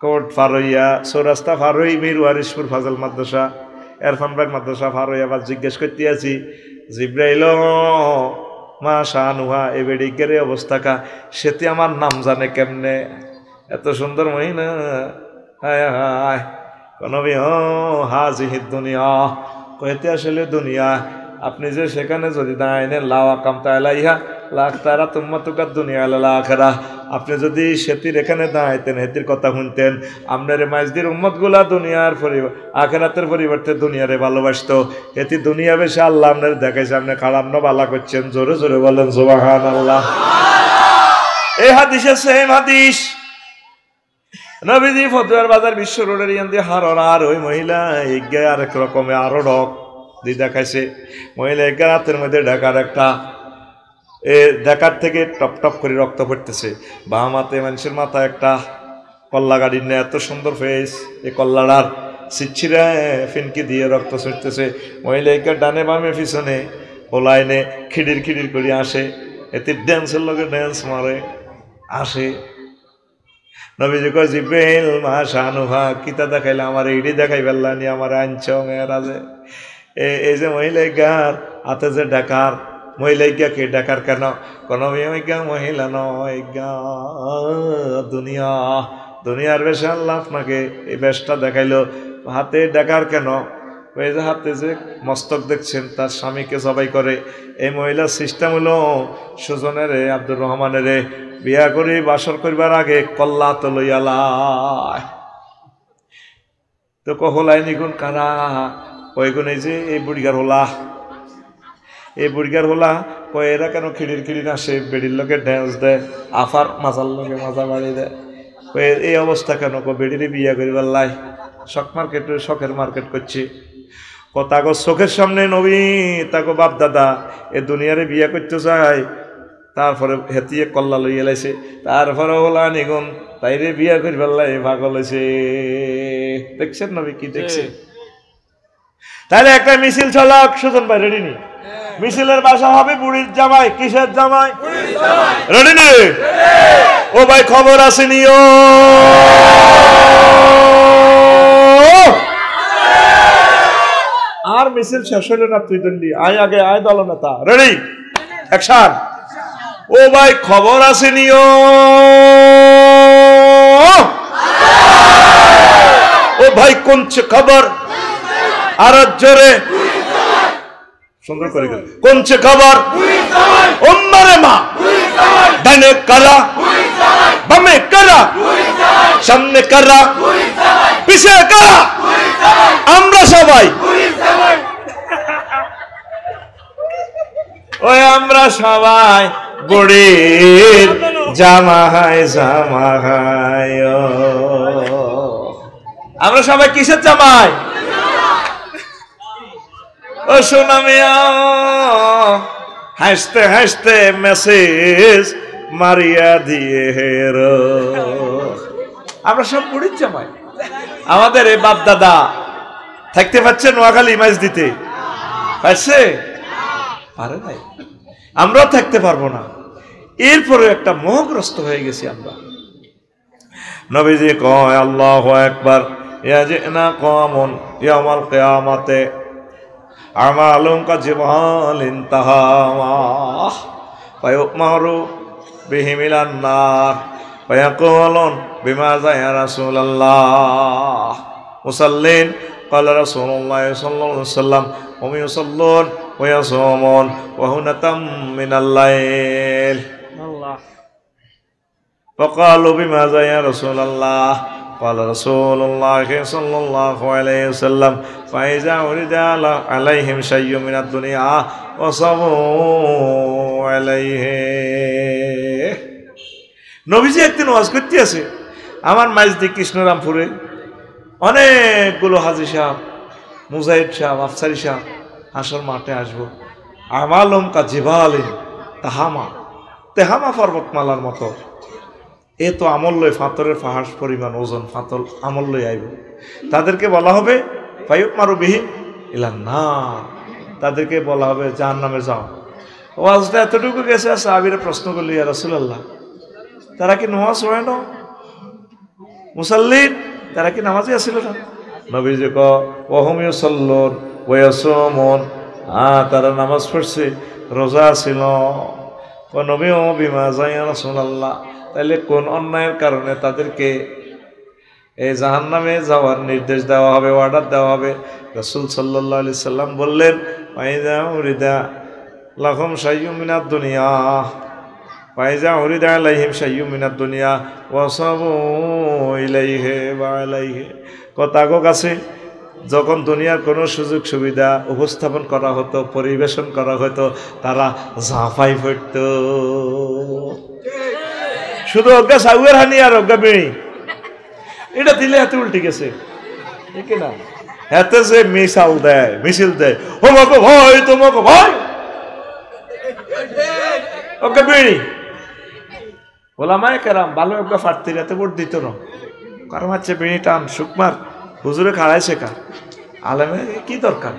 কোর্ট ফারইয়া চৌরাস্তা ফারই মীর ওয়ারিশপুর ফাজল মাদ্রাসা এরফানবাগ মাদ্রাসা ফারই, আবার জিজ্ঞেস করতে আছি জিব্রাইল মা শানুহা এ বেডিকের অবস্থা কা, সেটি আমার নাম জানে কেমনে, এত সুন্দর মহিলা। হায় হায় কনবি হাজিহিদ দুনিয়া, কইতে আসলে দুনিয়া। আপনি যে সেখানে যদি দাঁড়াইনে লাওয়া কামতা আলাইহা লাখ তারা তুম্মাতুকার দুনিয়া আলা আখেরা, আপনি যদি সেতির এখানে দাঁড়াইতেন, হেতির কথা শুনতেন, আপনার মাইজদির উম্মতগুলা দুনিয়ার আখেরাতের পরিবর্তে দুনিয়ারে ভালোবাসতো। এটি দুনিয়া বেশি আল্লাহ আপনার দেখাইছে, আপনি খারাপ বালা করছেন। জোরে জোরে বলেন সুবহানাল্লাহ। এই হাদিসে সেম হাদিস, নবীজি ফতুয়ার বাজার বিশ্ব রোডের ইয়ান দিয়ে হারার ওই মহিলা এগিয়ে আরেক রকমের আরো ডক দিয়ে দেখাইছে। মহিলা এগিয়ে রাতের মধ্যে ঢাকার একটা দেখার থেকে টপ টপ করে রক্ত পড়তেছে। বাম হাতে মানুষের মাথায় একটা কল্লা গাড়ির নেই, এত সুন্দর ফেস, এই কল্লাটার ছিচ্ছিরা ফিনকি দিয়ে রক্ত ছুটতেছে। মহিলাকে ডানে বামে পিছনে ওলাইনে খিড়ির খিড়ির করে আসে, এতে ড্যান্সের লগে ড্যান্স মারে আসে। নবীজি কয় জিব্রাইল মা শানুহা, কিতা দেখাইলে আমার এইটি দেখাই ফেললানি, আমার আনছ মেয়েরাজে। এই যে মহিলাইকার হাতে যে ডাকার, মহিলাইকা কে ডাকার কেন, কোন মহিলা নয় গা, দুনিয়া, দুনিয়ার বেশে আল্লাহ আপনাকে এই বেশটা দেখাইলো। হাতে ডাকার কেন, ওই যে হাতে যে মস্তক দেখছেন তার স্বামীকে জবাই করে। এই মহিলার সিস্টেম হলো সুজনের আব্দুর রহমানের বিয়া করে বাসর করবার আগে কল্লা তো লইয়ালায়, তো কহলাই নিগুন কারা, ওই গুণ এই যে এই বুড়িগার হোলা, এই বুড়িগার হোলা কয় এরা কেন খিড়ির খিড়ির আসে, বেড়ির লোকে ড্যান্স দেয়, আফার মাজার লোকে মাজা বাড়ি দেয়। এই অবস্থা কেন, বেড়িরে বিয়া করিবার লাই শখ মার্কেট, শখের মার্কেট করছে। তাগো চোখের সামনে নবী তাগো বাপ দাদা এ দুনিয়ারে বিয়া করতে যায়, তারপরে হেতিয়ে কল্লা লইয়া লাইছে, তারপরে ওলা নিগুন তাইরে বিয়া করিবার লাই পাগল হয়েছে। দেখছেন নবী কি দেখছে? তাহলে একটা মিছিল চলক, সুজন ভাই রেডি নি? মিছিলের বাসা হবে বুড়ির জামাই। কিসের জামাই? রেডি নি? ও ভাই খবর আসেনি? ও আর মিছিল শেষ হইল না, তুই দন্ডি আয় আগে, আয় দলনেতা। Ready action. ও ভাই খবর আসেনি? ও ভাই কোনছে খবর আর জোরে সুন্দর করে কোনছে খবর উম্মারে মা ডানে কারা বামে কারা সামনে কারা পিছে কারা আমরা সবাই ওই আমরা সবাই বুড়ির জামাহায় জামাহায় আমরা সবাই কিসের জামাই ও সোনা মিয়া হাসতে হাসতে মেসেজ মারিয়া দিয়ে হেরো আমরা সব বুড়ির জামাই আমাদের এই বাপ দাদা থাকতে পারছে নোয়াখালী মাছ দিতে পারছে পারে নাই আমরাও থাকতে পারবো না এরপরে একটা মোহগ্রস্ত হয়ে গেছি আমরা নবীজি কয় আল্লাহু আকবার ইয়াজিনা কওমুন ইয়াউমাল কিয়ামাতে আমালুম কাজিবালিন তাহামা ফায়ুমারু বিহিমিলান নার ফায়াকুলুন বিমাযা ইয়া রাসূলুল্লাহ মুসাল্লিন قال رسول الله صلى الله عليه وسلم هم يصلون ويصومون وهنة من الليل فقالوا بماذا يا رسول الله قال رسول الله صلى الله عليه وسلم فإذا ورد عليهم شيء من الدنيا وصبوا عليه নবীজি একদিন ওয়াজ করতে আছে আমার মাইজদি কৃষ্ণরামপুরে অনেকগুলো হাজি সাহেব মুজাহিদ সাহেব আফসারি সাহেব হাসর মাঠে আসবো আমালম কা জিবালিন তাহামা তেহামা পর্বতমালার মতো এ তো আমল্লয় ফাতরের ফাহাস পরিমাণ ওজন ফাতল আমল্লয় আইব তাদেরকে বলা হবে ফায়ুক মারু বিহীন ইলান না তাদেরকে বলা হবে জাহান্নামে যাও ওয়াজটা এতটুকু গেছে সাহাবীরা প্রশ্ন করল ইয়া রাসূলুল্লাহ তারা কি নামাজ পড়ে না মুসাল্লিন তারা কি নামাজে আসছিল না নবীজি কয় ওহুম ইউসাল্লুন ওয়া ইয়াসুমুন তারা নামাজ পড়ছে রোজা ছিল ও নবী ও বিমাযা ইয়া রাসূলুল্লাহ তাহলে কোন অন্যায়ের কারণে তাদেরকে এই জাহান্নামে যাওয়ার নির্দেশ দেওয়া হবে অর্ডার দেওয়া হবে রাসূল সাল্লাল্লাহু আলাইহি সাল্লাম বললেন ফাইজা উরিদা লাহুম শাইয়্যুম মিনাদ দুনিয়া ফাইজা উরিদা আলাইহিম শাইয়্যুম মিনাদ দুনিয়া ওয়া সাবু ইলাইহি ওয়া আলাইহি কথাগো কাছে যখন দুনিয়ার কোনো সুযোগ সুবিধা উপস্থাপন করা হতো পরিবেশন করা হতো তারা ঝাঁপাই পড়ত শুধু অজ্ঞা সাউয়ের হানি আর অজ্ঞা বেড়ি এটা দিলে হাতে উল্টে গেছে ঠিক না হাতে যে মিসাল দেয় মিছিল দেয় তোমাকে ভয় তোমাকে ভয় অজ্ঞা বেড়ি ওলামায়ে কেরাম ভালো অজ্ঞা ফাটতে রাতে ভোট দিত না কারণ হচ্ছে বেড়ি টান সুকমার হুজুরে খাড়ায় শেখা আলেমে কি দরকার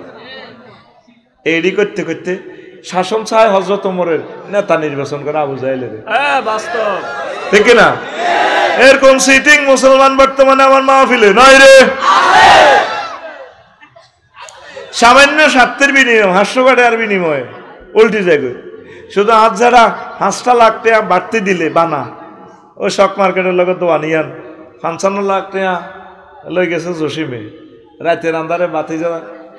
এডি করতে করতে শাসন চায় হযরত ওমরের নেতা নির্বাচন করে আবু জাহেলের বাস্তব ঠিক না এরকম সিটিং মুসলমান বর্তমানে আমার মাহফিলে নয় রে সামান্য স্বার্থের বিনিময় হাস্যকাটার বিনিময়ে উল্টি যায় শুধু আজ যারা 5 লাখ টাকা বাড়তি দিলে বানা ওই শক মার্কেটের লগে তো আনিয়ান 55 লাখ টাকা লই গেছে জসিমে রাতের আন্ধারে বাতি যা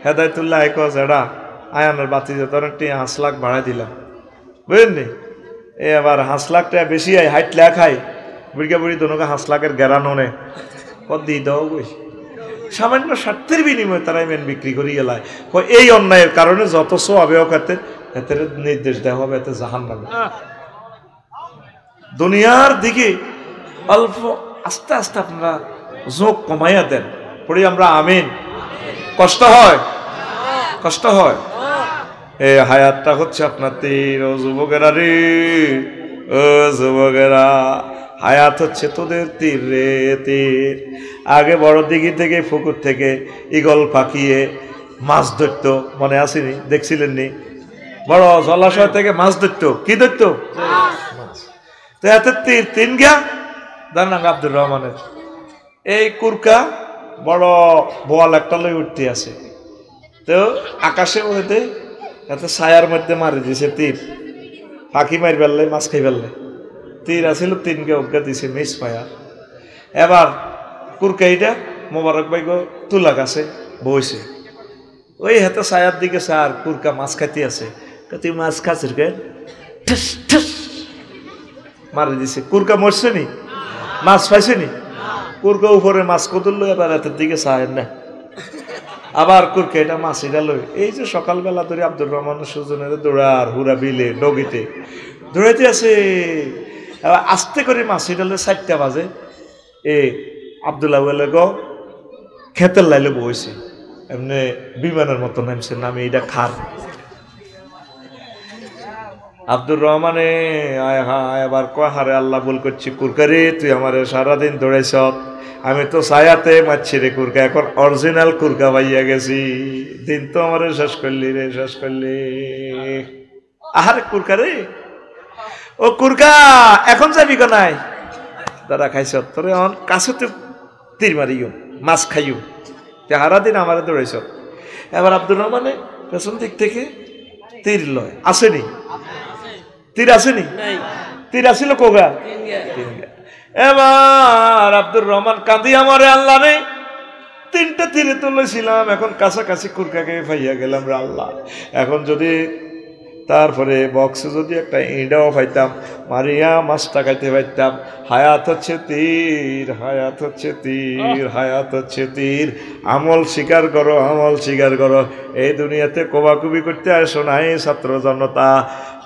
হেদায়তুল্লাহ যেটা আয়ানের বাতি যা তোর 5 লাখ ভাড়া দিলাম বুঝলি এ আবার 5 লাখ টাকা বেশি আয় হাইট লেখ খাই বুড়িকা বুড়ি দোনোকে 5 লাখের গেরান হনে কত দিয়ে দাও বই সামান্য স্বার্থের বিনিময়ে তারাই মেন বিক্রি করি এলায় এই অন্যায়ের কারণে যত সো আবেও খাতে এতে নির্দেশ দেওয়া হবে এতে জাহান্নামে দুনিয়ার দিকে অল্প আস্তে আস্তে আপনারা ঝোঁক কমাইয়া দেন পড়ি আমরা আমিন কষ্ট হয় কষ্ট হয় এই হায়াতটা হচ্ছে আপনার তীর ও যুবকেরা রে ও যুবকেরা হায়াত হচ্ছে তোদের তীর রে তীর আগে বড় দিঘি থেকে পুকুর থেকে ঈগল পাকিয়ে মাছ ধরতো মনে আসেনি দেখছিলেন নি বড় জলাশয় থেকে মাছ ধরতো কি ধরতো তো এত তীর তিন গা জানাং আব্দুর রহমানের এই কুরকা বড় বল একটা লই উঠতে আছে তো আকাশে উড়েতে এত ছায়ার মধ্যে মারি দিছে তীর ফাঁকি মারি ফেললে মাছ খাই ফেললে তীর আসিল তিনকে অজ্ঞা দিছে মিস পায়া এবার কুরকা এইটা মোবারক ভাই গো তুলা গাছে বইছে, ওই হাতে ছায়ার দিকে স্যার কুরকা মাছ খাইতে আছে, তুই মাছ খাচ্ছিস কেন, ঠস ঠস মারি দিছে। কুরকা মরছে নি, মাছ পাইছে নি, কুরকা উপরে মাছ কদল লই আবার হাতের দিকে ছায়ের না, আবার কুরকা এটা মাছ এটা লই। এই যে সকালবেলা ধরে আব্দুর রহমান সুজনের দৌড়ার হুরা বিলে নগিতে দৌড়াইতে আছে, আস্তে করে মাছ এটা লই 4টা বাজে এ আব্দুল্লাহ বলে গো খেতের লাইলে বইছে, এমনি বিমানের মতো নামছে, নামে এটা খার। আব্দুর রহমানে আয় হায় আবার কয় হারে আল্লাহ বল করছি, কুরকারে তুই আমার সারাদিন দৌড়াইছ, আমি তো ছায়াতে মারছি রে কুরকা, এখন অরিজিনাল কুরকা পাইয়া গেছি, দিন তো আমার শেষ করলি রে, শেষ করলি। আহারে কুরকারে, ও কুরকা এখন যাবি কোনাই, দাদা খাইছ তোরে এখন কাছে তো তীর মারিও, মাছ খাইও, সারাদিন আমার দৌড়াইছ। এবার আব্দুর রহমানে পেছন দিক থেকে তীর লয়, আসেনি তীর, আসেনি তীর, আসিল কোগা। এবার আব্দুর রহমান কাঁদি, আমারে আল্লাহ রে 3টা তীরে তুলেছিলাম, এখন কাছাকাছি কুরকাকে পাইয়া গেলাম রে আল্লাহ, এখন যদি তারপরে বক্সে যদি একটা ইঁড়াও পাইতাম মারিয়া মাছটা খাইতে পাইতাম। হায়াত হচ্ছে তীর, হায়াত হচ্ছে তীর, হায়াত হচ্ছে তীর। আমল স্বীকার করো, আমল স্বীকার করো। এই দুনিয়াতে কোবাকুবি করতে আসো নাই ছাত্র জনতা,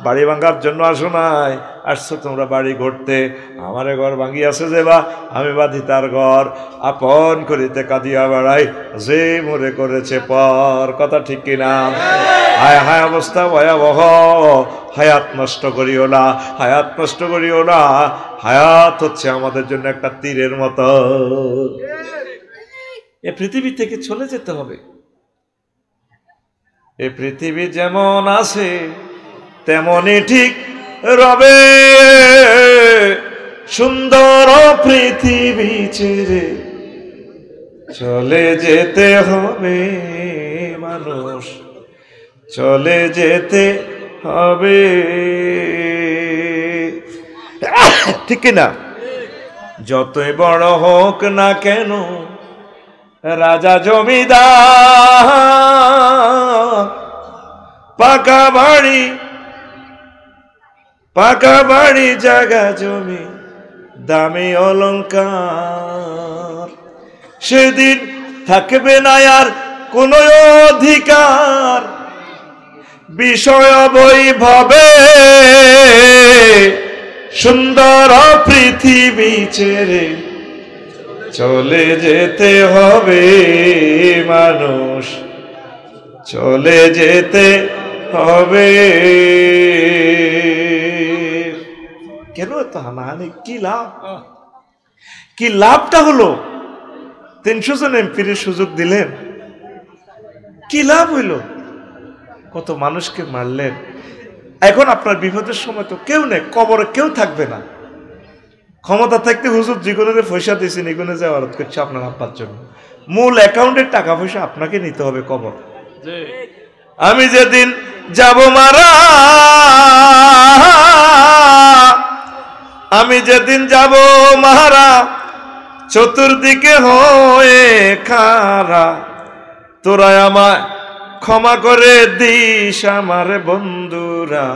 বাড়ি ভাঙার জন্য আসো নাই, আসছো তোমরা বাড়ি ঘুরতে। আমারে ঘর ভাঙিয়াছে যে বা আমি বাঁধি তার ঘর, আপন করিতে কাঁদিয়া বেড়াই যে মরে করেছে পর। কথা ঠিক কিনা? হায় হায় অবস্থা ভয়াবহ, হায়াত নষ্ট করিও না, হায়াত নষ্ট করিও না। হায়াত হচ্ছে আমাদের জন্য একটা তীরের মতো, এ পৃথিবী থেকে চলে যেতে হবে। এ পৃথিবী যেমন আছে তেমনই ঠিক রবে, সুন্দর পৃথিবী ছেড়ে চলে যেতে হবে মানুষ, চলে যেতে হবে, ঠিক না? যতই বড় হোক না কেন রাজা জমিদার, পাকা বাড়ি জায়গা জমি দামি অলংকার, সেদিন থাকবে না আর কোন অধিকার বিষয় বৈভবে, সুন্দর পৃথিবী ছেড়ে চলে যেতে হবে মানুষ, চলে যেতে হবে। কেন এত হানাহানি? কি লাভ? কি লাভটা হলো? 300 জন এমপির সুযোগ দিলেন, কি লাভ হইল? কত মানুষকে মারলেন। এখন আপনার বিপদের সময় তো কেউ নেই, কবরে কেউ থাকবে না। ক্ষমতা থাকতে হুজুর জীবনের পয়সা দিয়েছেন, এগুলো যাওয়ারত করছে আপনার আব্বার জন্য, মূল অ্যাকাউন্টের টাকা পয়সা আপনাকে নিতে হবে কবর। আমি যেদিন যাব মারা, আমি যেদিন যাব মারা, চতুর্দিকে হয়ে খারা, তোরা আমায় ক্ষমা করে দিস আমার বন্ধুরা।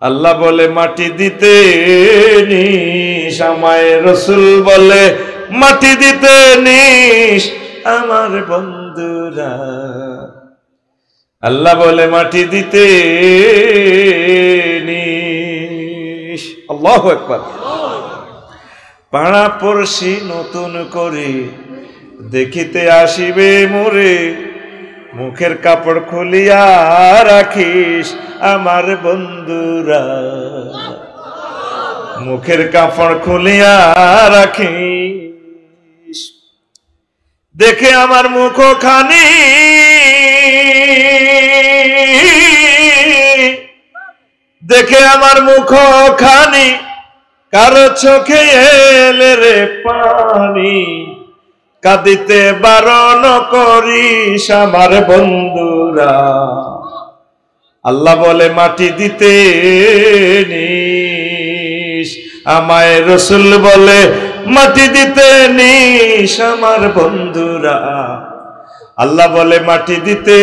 আল্লাহ বলে মাটি দিতে নিস আমায়, রসুল বলে মাটি দিতে নিস আমার বন্ধুরা। আল্লাহ বলে মাটি দিতে নিস। আল্লাহু আকবার। পাড়া পড়শি নতুন করে দেখিতে আসিবে মোরে, মুখের কাপড় খুলিয়া রাখিস আমার বন্ধুরা, মুখের কাপড় খুলিয়া রাখিস। দেখে আমার মুখ খানি, দেখে আমার মুখ খানি, কারো চোখে এলে রে পানি, কাঁদিতে বারণ করিস আমার বন্ধুরা। আল্লাহ বলে মাটি দিতে নিস আমায়, রসুল বলে মাটি দিতে নিস আমার বন্ধুরা, আল্লাহ বলে মাটি দিতে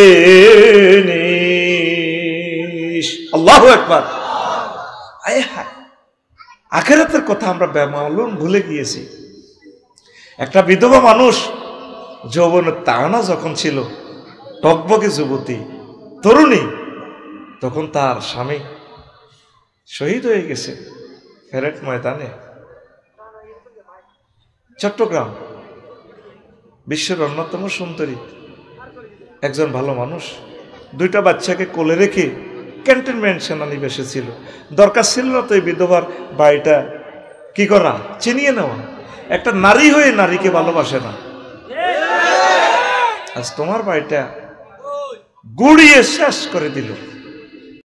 নিস। আল্লাহু আকবার। আয় হায়, আখিরাতের কথা আমরা বেমালুম ভুলে গিয়েছি। একটা বিধবা মানুষ যৌবনের তাড়না যখন ছিল, টকবকে যুবতী তরুণী, তখন তার স্বামী শহীদ হয়ে গেছে প্যারেড ময়দানে। চট্টগ্রাম বিশ্বের অন্যতম সুন্দরী একজন ভালো মানুষ, দুইটা বাচ্চাকে কোলে রেখে ক্যান্টনমেন্ট সেনানিবাসে ছিল। দরকার ছিল না তো এই বিধবার বাড়িটা কি করা, চিনিয়ে নেওয়া। একটা নারী হয়ে নারীকে ভালোবাসে না। আজ তোমার বাড়িটা গুড়িয়ে শেষ করে দিল।